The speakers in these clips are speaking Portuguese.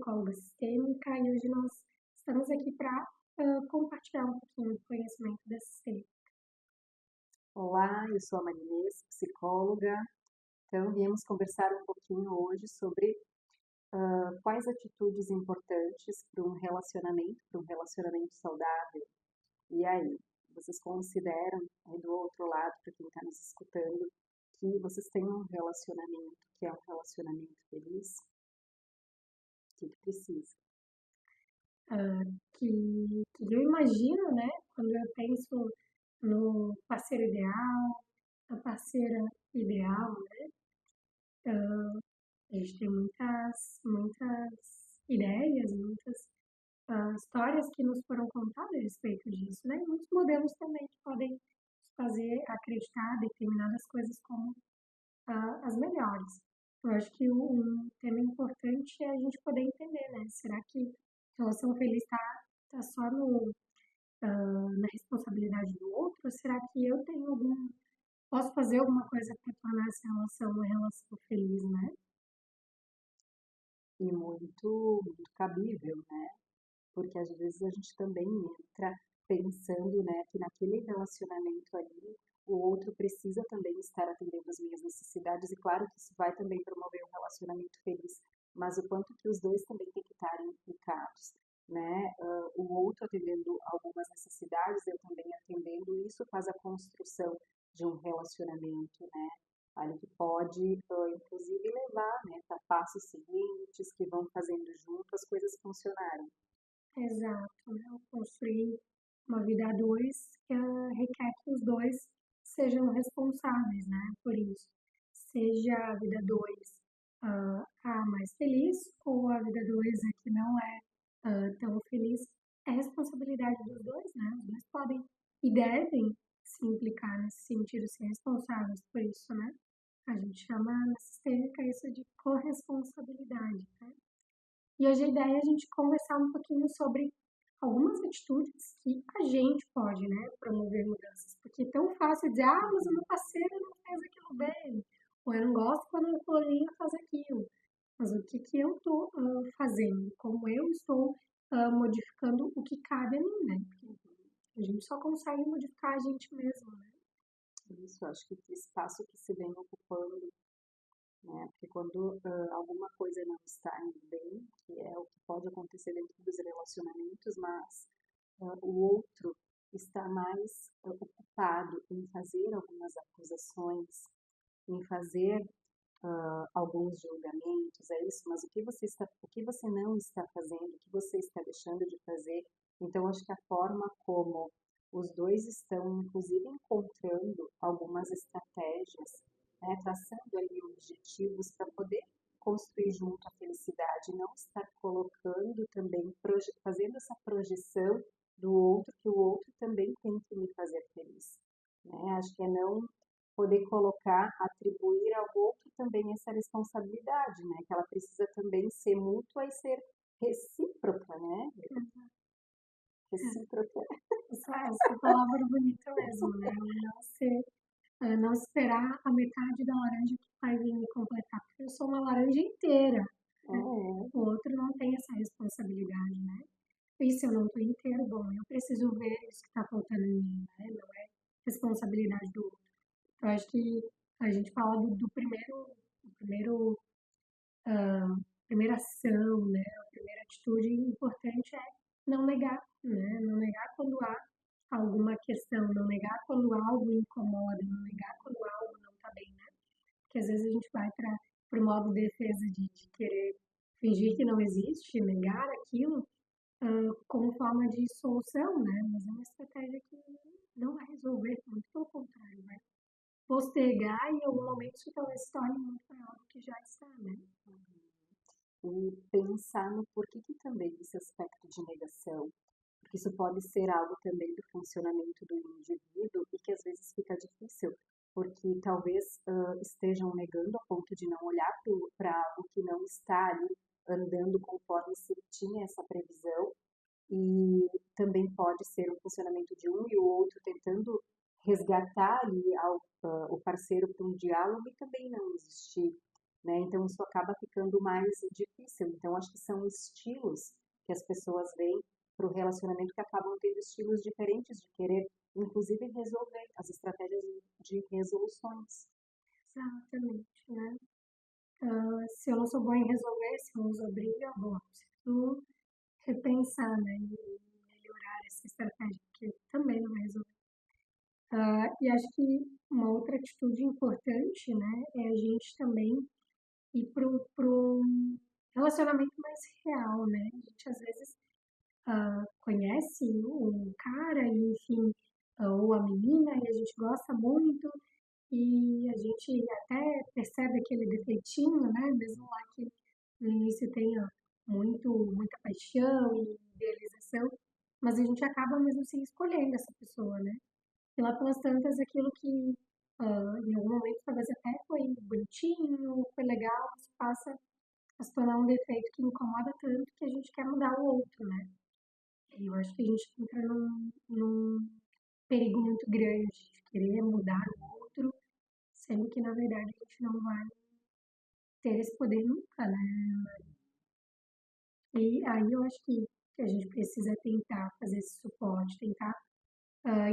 psicóloga sistêmica, e hoje nós estamos aqui para compartilhar um pouquinho do conhecimento desse tema. Olá, eu sou a Marinês, psicóloga. Então, viemos conversar um pouquinho hoje sobre quais atitudes importantes para um relacionamento saudável. E aí, vocês consideram, aí do outro lado, para quem está nos escutando, que vocês têm um relacionamento que é um relacionamento feliz? O que precisa? Que eu imagino, né, quando eu penso no parceiro ideal, a parceira ideal, né? A gente tem muitas ideias, muitas histórias que nos foram contadas a respeito disso, né? E muitos modelos também que podem nos fazer acreditar determinadas coisas como as melhores. Eu acho que um tema importante é a gente poder entender, né? Será que a relação feliz tá só na responsabilidade do outro? Ou será que eu tenho posso fazer alguma coisa para tornar essa relação uma relação feliz, né? E muito cabível, né? Porque às vezes a gente também entra pensando, né, que naquele relacionamento ali o outro precisa também estar atendendo as minhas necessidades e claro que isso vai também promover um relacionamento feliz, mas o quanto que os dois também têm que estar implicados, né? O outro atendendo algumas necessidades, eu também atendendo, isso faz a construção de um relacionamento, né? Ali que pode, inclusive, levar, né, para passos seguintes que vão fazendo junto as coisas funcionarem. Exato, né? Construir uma vida a dois requer que os dois sejam responsáveis, né? Por isso, seja a vida dois a mais feliz ou a vida dois a que não é tão feliz, é responsabilidade dos dois, né? Os dois podem e devem se implicar nesse sentido, ser responsáveis por isso, né? A gente chama na sistêmica isso de corresponsabilidade, né? E hoje a ideia é a gente conversar um pouquinho sobre algumas atitudes que a gente pode, né, promover mudanças. Porque é tão fácil dizer, mas o meu parceiro não fez aquilo bem, ou eu não gosto quando o fulaninho faz aquilo. Mas o que eu estou fazendo? Como eu estou modificando o que cabe a mim, né? Porque a gente só consegue modificar a gente mesmo, né? Isso, acho que o espaço que se vem ocupando, né? Porque quando alguma coisa não está indo bem, que é o que pode acontecer dentro dos relacionamentos, mas o outro está mais ocupado em fazer algumas acusações, em fazer alguns julgamentos, é isso, mas o que você não está fazendo, o que você está deixando de fazer. Então, acho que a forma como os dois estão, inclusive, encontrando algumas estratégias, né, traçando ali objetivos para poder construir junto a felicidade, não estar colocando também, fazendo essa projeção do outro, que o outro também tem que me fazer feliz. Né? Acho que é não poder colocar, atribuir ao outro também essa responsabilidade, né? Que ela precisa também ser mútua e ser recíproca, né? Recíproca. Essa palavra bonita mesmo, né? Não esperar a metade da laranja que vai vir me completar, porque eu sou uma laranja inteira. Né? O outro não tem essa responsabilidade, né? E se eu não estou inteiro, bom, eu preciso ver isso que está faltando em mim, né? Não é responsabilidade do outro. Eu acho que a gente fala do primeira ação, né? A primeira atitude importante é não negar, né? Não negar quando há alguma questão, não negar quando algo incomoda, não negar quando algo não está bem, né? Porque às vezes a gente vai para o modo de defesa de querer fingir que não existe, negar aquilo como forma de solução, né? Mas é uma estratégia que não vai resolver, muito pelo contrário, vai postergar e em algum momento isso talvez se torne muito maior do que já está, né? E pensar no porquê que também esse aspecto de negação, porque isso pode ser algo também do funcionamento do indivíduo e que às vezes fica difícil, porque talvez estejam negando a ponto de não olhar para algo que não está ali andando conforme se tinha essa previsão e também pode ser um funcionamento de um e o outro tentando resgatar ali o parceiro para um diálogo e também não existir. né? Então isso acaba ficando mais difícil. Então acho que são estilos que as pessoas veem para o relacionamento que acabam tendo estilos diferentes de querer, inclusive, resolver as estratégias de resoluções. Exatamente, né? Se eu não sou boa em resolver, se eu uso a briga, bom, preciso repensar, né? E melhorar essa estratégia, porque também não vai resolver. E acho que uma outra atitude importante, né, é a gente também ir pro relacionamento mais real, né? A gente às vezes conhece um cara, e, enfim, ou a menina, e a gente gosta muito, e a gente até percebe aquele defeitinho, né? Mesmo lá que no início tenha muita paixão e idealização, mas a gente acaba mesmo assim escolhendo essa pessoa, né? E lá pelas tantas, aquilo que em algum momento talvez até foi bonitinho, foi legal, mas passa a se tornar um defeito que incomoda tanto que a gente quer mudar o outro, né? E eu acho que a gente entra num perigo muito grande de querer mudar o outro, sendo que na verdade a gente não vai ter esse poder nunca, né? E aí eu acho que a gente precisa tentar fazer esse suporte, tentar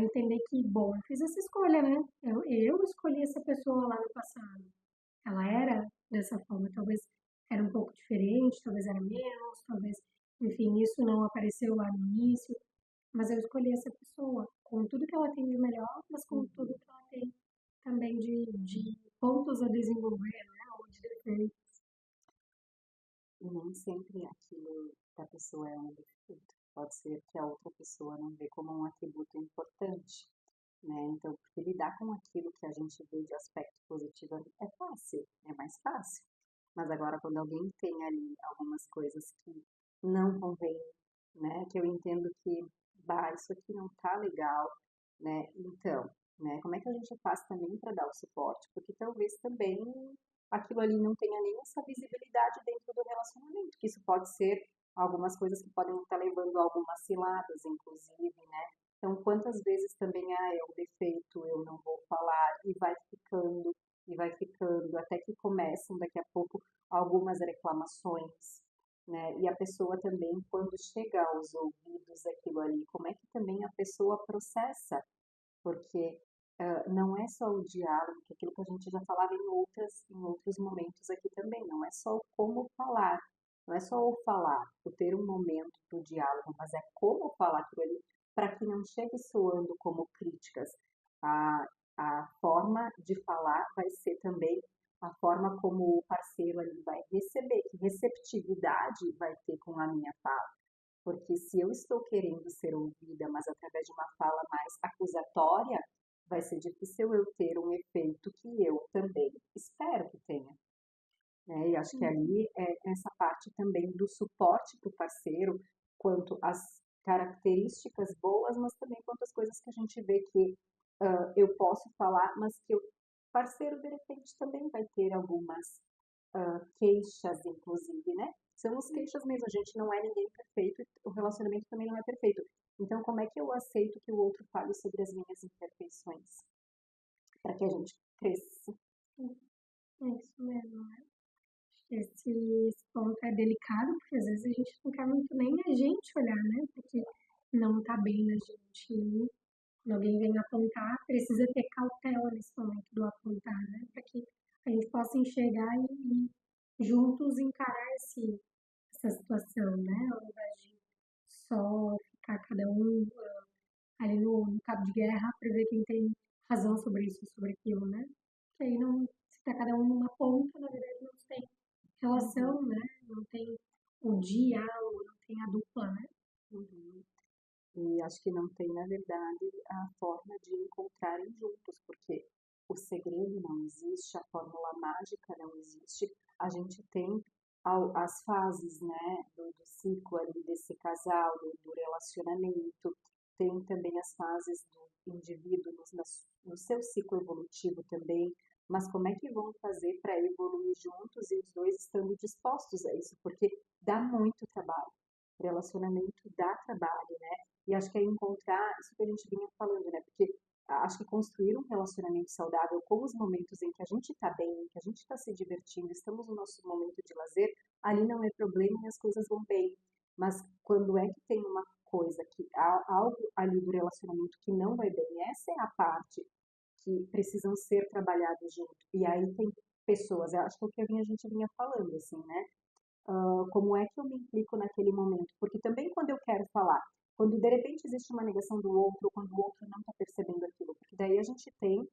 entender que, bom, eu fiz essa escolha, né? Eu escolhi essa pessoa lá no passado. Ela era dessa forma, talvez era um pouco diferente, talvez era menos, talvez, enfim, isso não apareceu lá no início, mas eu escolhi essa pessoa com tudo que ela tem de melhor, mas com tudo Uhum. que ela tem também de pontos a desenvolver, né? Ou de defeitos. E nem sempre aquilo da pessoa é um defeito. Pode ser que a outra pessoa não vê como um atributo importante, né? Então, porque lidar com aquilo que a gente vê de aspecto positivo é fácil, é mais fácil. Mas agora, quando alguém tem ali algumas coisas que não convém, né? Que eu entendo que, bah, isso aqui não tá legal, né? Então, né? Como é que a gente faz também para dar o suporte? Porque talvez também aquilo ali não tenha nem essa visibilidade dentro do relacionamento, que isso pode ser algumas coisas que podem estar levando a algumas ciladas, inclusive, né? Então, quantas vezes também, é um defeito, eu não vou falar, e vai ficando, até que começam daqui a pouco algumas reclamações, né? E a pessoa também, quando chega aos ouvidos aquilo ali, como é que também a pessoa processa? Porque não é só o diálogo, que é aquilo que a gente já falava em outros momentos aqui também, não é só o como falar, não é só o falar, o ter um momento do diálogo, mas é como falar aquilo ali para que não chegue soando como críticas. A, a forma de falar vai ser também a forma como o parceiro ali vai receber, que receptividade vai ter com a minha fala. Porque se eu estou querendo ser ouvida, mas através de uma fala mais acusatória, vai ser difícil eu ter um efeito que eu também espero que tenha. Né? E acho que ali é essa parte também do suporte para o parceiro, quanto às características boas, mas também quanto às coisas que a gente vê que eu posso falar, mas que o parceiro, de repente, também vai ter algumas queixas, inclusive, né? São as queixas mesmo, a gente não é ninguém perfeito, o relacionamento também não é perfeito. Então, como é que eu aceito que o outro fale sobre as minhas imperfeições? Para que a gente cresça. É isso mesmo, né? Esse ponto é delicado, porque às vezes a gente não quer muito nem a gente olhar, né? Porque não tá bem na gente. E quando alguém vem apontar, precisa ter cautela nesse momento do apontar, né? Para que a gente possa enxergar e juntos encarar essa situação, né? Ao invés de só ficar cada um ali no cabo de guerra para ver quem tem razão sobre isso, sobre aquilo, né? Porque aí não, se tá cada um numa ponta, na verdade não tem Uhum, relação, né? Não tem o diálogo, não tem a dupla, né? uhum. E acho que não tem, na verdade, a forma de encontrarem juntos, porque o segredo não existe, a fórmula mágica não existe. A gente tem as fases, né, do ciclo ali desse casal, do relacionamento, tem também as fases do indivíduo no seu ciclo evolutivo também, mas como é que vão fazer para evoluir juntos e os dois estando dispostos a isso? Porque dá muito trabalho. Relacionamento dá trabalho, né? E acho que é encontrar isso que a gente vinha falando, né? Porque acho que construir um relacionamento saudável com os momentos em que a gente está bem, em que a gente está se divertindo, estamos no nosso momento de lazer, ali não é problema e as coisas vão bem. Mas quando é que tem uma coisa que há algo ali do relacionamento que não vai bem, essa é a parte que precisam ser trabalhados junto. E aí tem pessoas, eu acho que é o que a gente vinha falando, assim, né? Como é que eu me implico naquele momento? Porque também quando eu quero falar, quando de repente existe uma negação do outro, ou quando o outro não está percebendo aquilo, porque daí a gente tem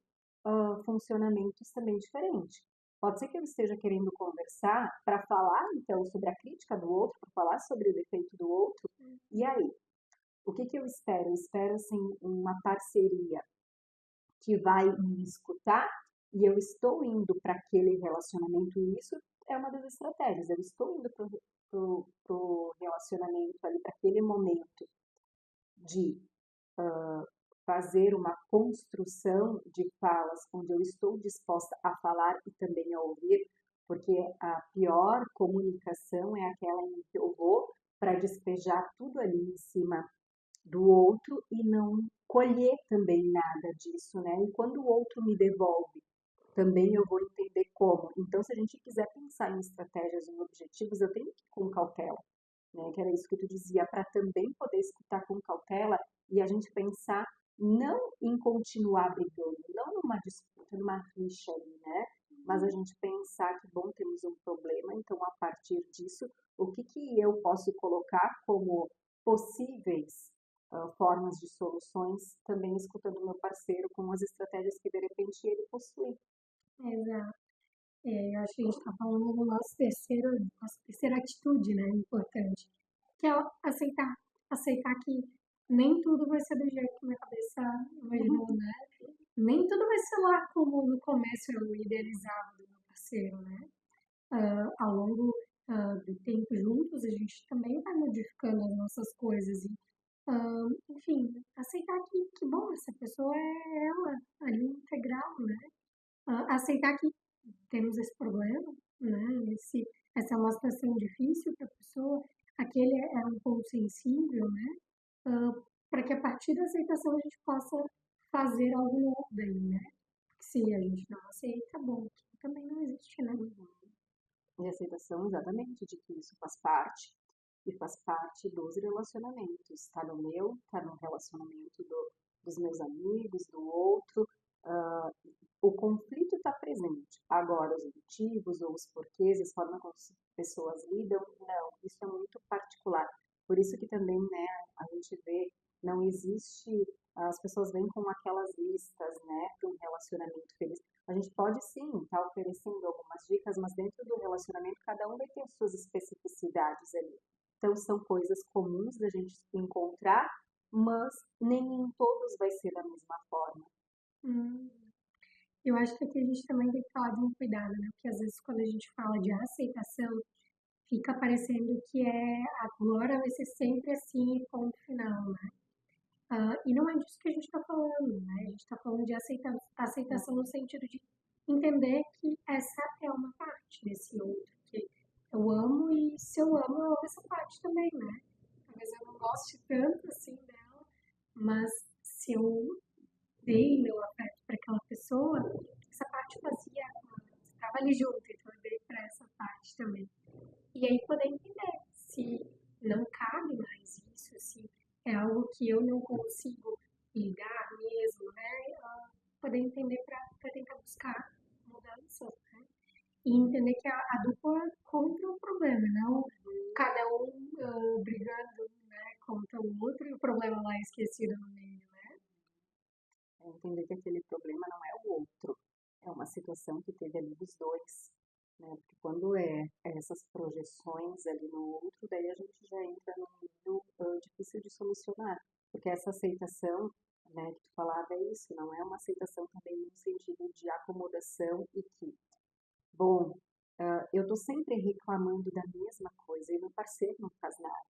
funcionamentos também diferentes. Pode ser que eu esteja querendo conversar para falar, então, sobre a crítica do outro, para falar sobre o defeito do outro, e aí? O que que eu espero? Eu espero, assim, uma parceria que vai me escutar e eu estou indo para aquele relacionamento, e isso é uma das estratégias. Eu estou indo para o relacionamento ali, para aquele momento de fazer uma construção de falas onde eu estou disposta a falar e também a ouvir, porque a pior comunicação é aquela em que eu vou para despejar tudo ali em cima do outro e não colher também nada disso, né? E quando o outro me devolve, também eu vou entender como. Então, se a gente quiser pensar em estratégias e objetivos, eu tenho que ir com cautela, né? Que era isso que tu dizia, para também poder escutar com cautela e a gente pensar não em continuar brigando, não numa disputa, numa rixa ali, né? Mas a gente pensar que, bom, temos um problema, então a partir disso, o que que eu posso colocar como possíveis formas de soluções, também escutando o meu parceiro com as estratégias que de repente ele possui. Exato. Eu acho que a gente está falando do nossa terceira atitude, né, importante, que é aceitar. Aceitar que nem tudo vai ser do jeito que minha cabeça imaginou, né? Nem tudo vai ser lá como no começo eu idealizava do meu parceiro, né? Ao longo do tempo juntos, a gente também vai modificando as nossas coisas. E, enfim, aceitar que, bom, essa pessoa é ela, ali integral, né? Aceitar que temos esse problema, né? Essa é uma situação difícil para a pessoa, aquele é um ponto sensível, né? Para que a partir da aceitação a gente possa fazer algo novo daí, né? Porque se a gente não aceita, bom, também não existe, né? E aceitação exatamente de que isso faz parte e faz parte dos relacionamentos. Está no meu, está no relacionamento dos meus amigos, do outro. Uh, o conflito está presente. Agora, os motivos ou os porquês, a forma como as pessoas lidam, não. Isso é muito particular. Por isso que também, né, a gente vê, não existe, as pessoas vêm com aquelas listas, né, para um relacionamento feliz. A gente pode sim estar oferecendo algumas dicas, mas dentro do relacionamento cada um vai ter as suas especificidades ali. Então são coisas comuns da gente encontrar, mas nem em todos vai ser da mesma forma. Hum. Eu acho que aqui a gente também tem que falar de um cuidado, né? Porque às vezes quando a gente fala de aceitação, fica parecendo que agora vai ser sempre assim e ponto final, né? E não é disso que a gente está falando, né? A gente está falando de aceitação no sentido de entender que essa é uma parte desse outro, que eu amo e se eu amo essa parte também, né? Talvez eu não goste tanto assim dela, mas se eu dei meu afeto para aquela pessoa, essa parte fazia, estava ali junto, então eu dei para essa parte também. E aí poder entender se não cabe mais isso, se é algo que eu não consigo lidar mesmo, né? Poder entender para tentar buscar mudanças, né? E entender que a dupla é contra o problema, não cada um brigando, né, contra o outro e o problema lá esquecido no meio, né? É entender que aquele problema não é o outro, é uma situação que teve ali dos dois, né? Porque quando é essas projeções ali no outro, daí a gente já entra num nível difícil de solucionar, porque essa aceitação, né, que tu falava é isso, não é uma aceitação também no sentido de acomodação e que, bom, eu estou sempre reclamando da mesma coisa e meu parceiro não faz nada.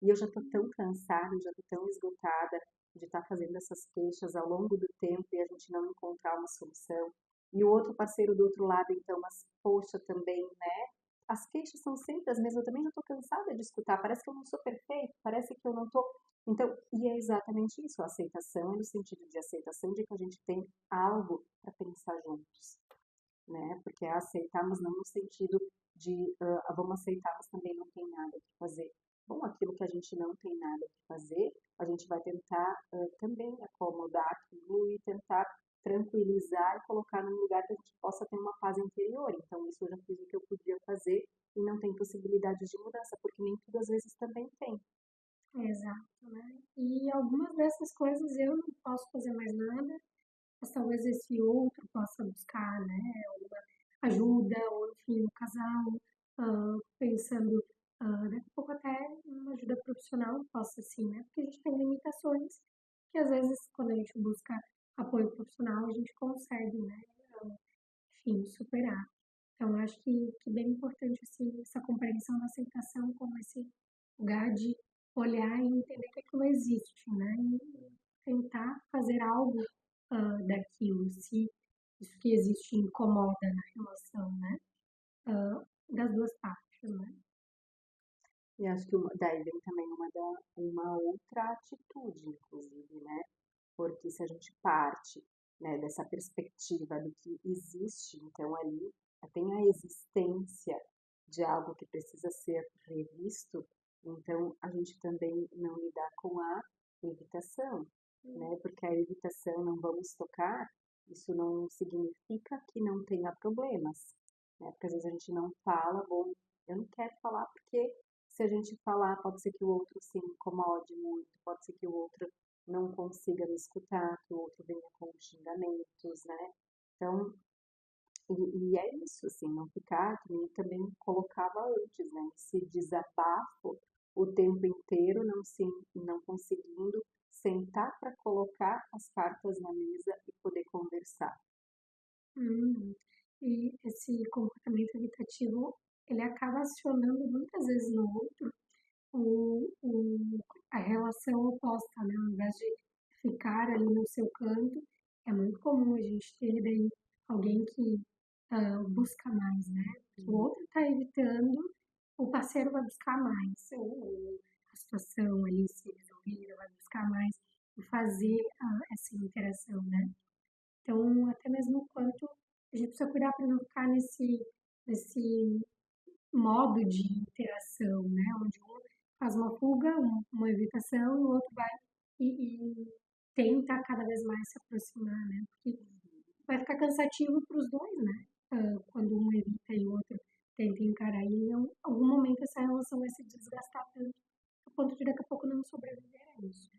E eu já estou tão cansada, já estou tão esgotada de estar fazendo essas queixas ao longo do tempo e a gente não encontrar uma solução. E o outro parceiro do outro lado, então, mas poxa, também, né? as queixas são sempre as mesmas, eu também já estou cansada de escutar, parece que eu não sou perfeito, parece que eu não estou. Então, e é exatamente isso, a aceitação é no sentido de aceitação de que a gente tem algo para pensar juntos, né? Porque é aceitar, mas não no sentido de vamos aceitar, mas também não tem nada que fazer. Bom, aquilo que a gente não tem nada que fazer, a gente vai tentar também acomodar aquilo e tentar tranquilizar e colocar num lugar que a gente possa ter uma paz interior. Então, isso eu já fiz o que eu podia fazer e não tem possibilidade de mudança, porque nem tudo às vezes também tem. Exato, né? E algumas dessas coisas eu não posso fazer mais nada, mas talvez esse outro possa buscar, né, uma ajuda, ou enfim, o casal, pensando, daqui a pouco até uma ajuda profissional possa assim, né? Porque a gente tem limitações que às vezes quando a gente busca apoio profissional a gente consegue, né, enfim, superar. Então acho que bem importante assim, essa compreensão da aceitação como esse lugar de olhar e entender que aquilo existe, né? E tentar fazer algo daquilo, se isso que existe incomoda na relação, né? Das duas partes, né? E acho que daí vem também uma outra atitude, inclusive, né? Porque se a gente parte, né, dessa perspectiva do que existe, então ali tem a existência de algo que precisa ser revisto, então a gente também não lidar com a evitação, né? Porque a evitação, não vamos tocar, isso não significa que não tenha problemas, né? Porque às vezes a gente não fala, bom, eu não quero falar porque se a gente falar, pode ser que o outro se incomode muito, pode ser que o outro não consiga me escutar, que o outro venha com xingamentos, né? Então, e é isso, assim, não ficar, que nem eu também colocava antes, né? Esse desabafo o tempo inteiro, não conseguindo sentar para colocar as cartas na mesa e poder conversar. Hum. E esse comportamento evitativo, ele acaba acionando muitas vezes no outro a relação oposta, né? Ao invés de ficar ali no seu canto, é muito comum a gente ter daí alguém que busca mais, né? O Uhum. outro está evitando, o parceiro vai buscar mais, a situação ali se resolvida, vai buscar mais e fazer essa interação, né? Então, até mesmo quanto a gente precisa cuidar para não ficar nesse modo de interação, né? Onde um faz uma fuga, uma evitação, o outro vai e tenta cada vez mais se aproximar, né? Porque vai ficar cansativo para os dois, né? Quando um evita e o outro tenta encarar. E em algum momento essa relação vai se desgastar tanto, a ponto de daqui a pouco não sobreviver a isso.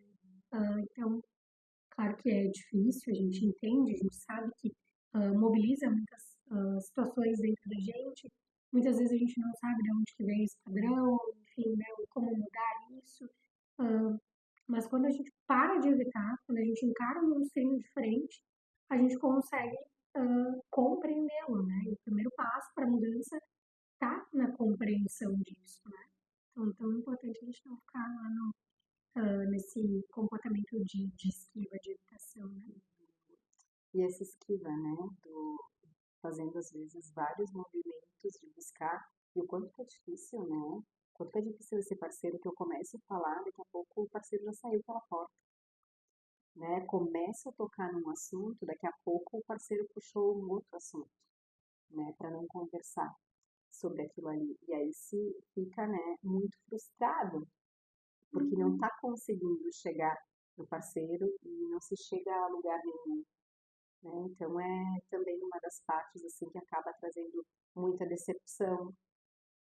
Então, claro que é difícil, a gente entende, a gente sabe que mobiliza muitas situações dentro da gente. Muitas vezes a gente não sabe de onde que vem esse padrão, enfim, né, ou como mudar isso. Ah, mas quando a gente para de evitar, quando a gente encara um monstrinho de frente, a gente consegue compreendê-lo, né? E o primeiro passo para a mudança está na compreensão disso, né? Então, tão importante a gente não ficar lá nesse comportamento de esquiva, de evitação, né? E essa esquiva, né, fazendo às vezes vários movimentos de buscar, e o quanto que é difícil, né? O quanto que é difícil esse parceiro que eu comece a falar, daqui a pouco o parceiro já saiu pela porta, né? Começa a tocar num assunto, daqui a pouco o parceiro puxou um outro assunto, né, para não conversar sobre aquilo ali. E aí se fica, né, muito frustrado, porque não está conseguindo chegar no parceiro e não se chega a lugar nenhum, né? Então é também uma das partes assim que acaba trazendo muita decepção,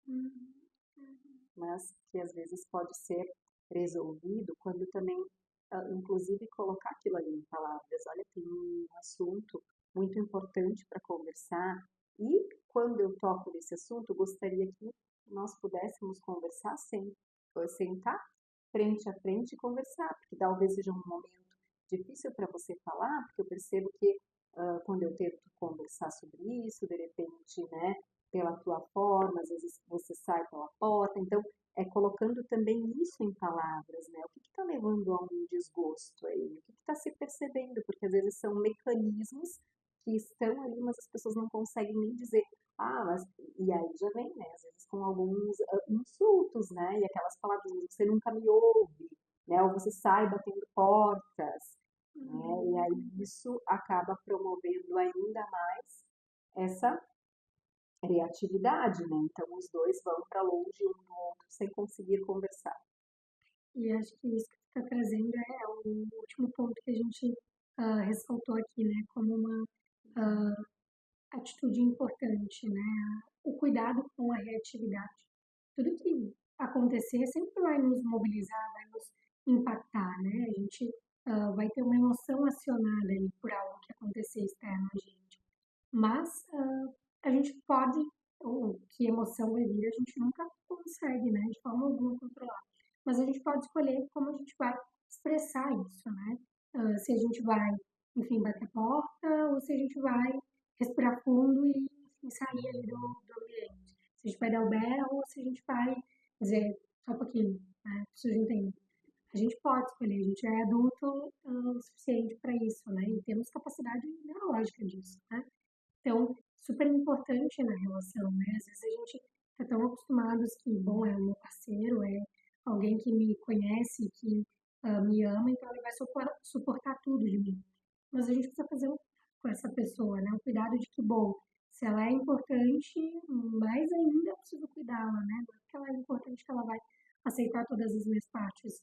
Uhum. mas que às vezes pode ser resolvido quando também, inclusive, colocar aquilo ali em palavras. Olha, tem um assunto muito importante para conversar e quando eu toco nesse assunto, gostaria que nós pudéssemos conversar sem sentar frente a frente e conversar, porque talvez seja um momento difícil para você falar, porque eu percebo que quando eu tento conversar sobre isso, de repente, né, pela tua forma, às vezes você sai pela porta, então é colocando também isso em palavras, né? O que está levando a um desgosto aí? O que está se percebendo? Porque às vezes são mecanismos que estão ali, mas as pessoas não conseguem nem dizer. Mas e aí já vem, né, às vezes com alguns insultos, né, e aquelas palavras, você nunca me ouve, né, ou você sai batendo portas, né, e aí isso acaba promovendo ainda mais essa reatividade, né, então os dois vão para longe um do outro sem conseguir conversar. E acho que isso que você está trazendo é o último ponto que a gente ressaltou aqui, né? Como uma ah, atitude importante, né? O cuidado com a reatividade. Tudo que acontecer sempre vai nos mobilizar, vai nos impactar, né? A gente vai ter uma emoção acionada ali por algo que acontecer externo a gente. Mas a gente pode, ou que emoção vai vir, a gente nunca consegue, né? De forma alguma controlar. Mas a gente pode escolher como a gente vai expressar isso, né? Se a gente vai, enfim, bater a porta ou se a gente vai respirar fundo e, enfim, sair ali do ambiente. Se a gente vai dar o berro ou se a gente vai dizer só um pouquinho, né? Preciso entender. A gente pode escolher, a gente já é adulto o suficiente para isso, né? E temos capacidade neurológica disso, né? Então, super importante na relação, né? Às vezes a gente está tão acostumados que, bom, é o meu parceiro, é alguém que me conhece, que me ama, então ele vai suportar tudo de mim. Mas a gente precisa fazer com essa pessoa, né? O cuidado de que, bom, se ela é importante, mais ainda eu preciso cuidá-la, né? Não é porque ela é importante que ela vai aceitar todas as minhas partes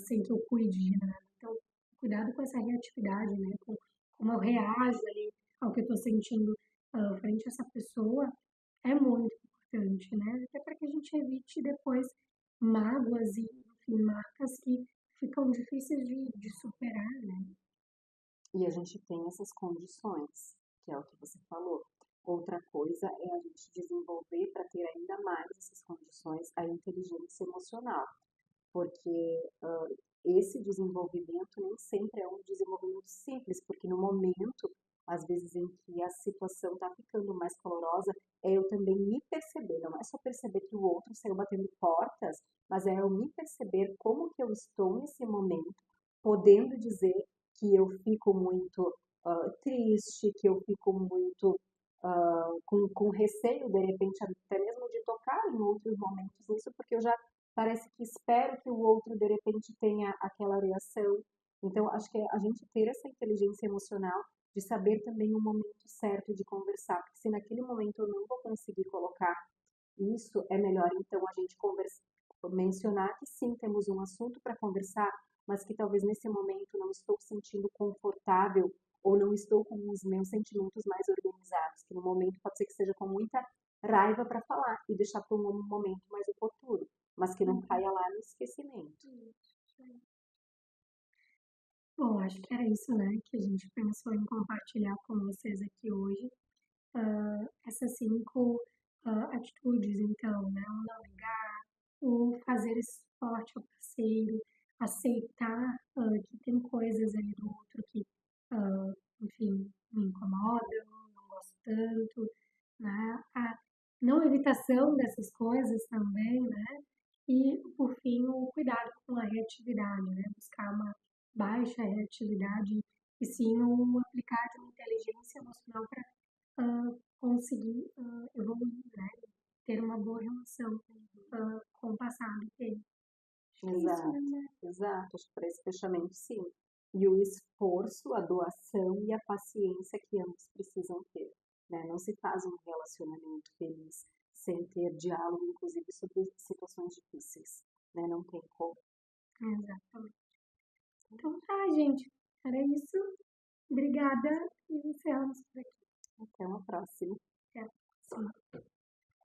sem que eu cuide de nada. Então, cuidado com essa reatividade, né? Com como eu reajo ali ao que eu estou sentindo frente a essa pessoa, é muito importante, né? Até para que a gente evite depois mágoas e, enfim, marcas que ficam difíceis de superar, né? E a gente tem essas condições, que é o que você falou. Outra coisa é a gente desenvolver para ter ainda mais essas condições a inteligência emocional, porque esse desenvolvimento nem sempre é um desenvolvimento simples, porque no momento, às vezes, em que a situação está ficando mais calorosa, é eu também me perceber, não é só perceber que o outro saiu batendo portas, mas é eu me perceber como que eu estou nesse momento, podendo dizer que eu fico muito triste, que eu fico muito com receio, de repente, até mesmo de tocar em outros momentos nisso, porque eu já parece que espero que o outro, de repente, tenha aquela reação. Então, acho que é a gente ter essa inteligência emocional de saber também o momento certo de conversar, porque se naquele momento eu não vou conseguir colocar isso, é melhor então a gente mencionar que sim, temos um assunto para conversar, mas que talvez nesse momento não estou sentindo confortável ou não estou com os meus sentimentos mais organizados, que no momento pode ser que seja com muita raiva para falar e deixar para um momento mais oportuno, mas que não caia lá no esquecimento. Bom, acho que era isso, né, que a gente pensou em compartilhar com vocês aqui hoje. Essas 5 atitudes, então, né, o não negar, o fazer esse suporte ao parceiro, aceitar que tem coisas ali do outro que, enfim, me incomodam, não gosto tanto, né, a não evitação dessas coisas também, né, e, por fim, o cuidado com a reatividade, né, buscar uma baixa reatividade e sim o aplicar de uma inteligência emocional para conseguir evoluir, né? Ter uma boa relação com o passado dele. Acho que é isso, Exato, né? exato. Acho que para esse fechamento, sim. E o esforço, a doação e a paciência que ambos precisam ter, né? Não se faz um relacionamento feliz sem ter diálogo, inclusive sobre situações difíceis, né? Não tem como. Exatamente. Então tá, gente. Era isso. Obrigada e encerramos por aqui. Até uma próxima. Até a próxima.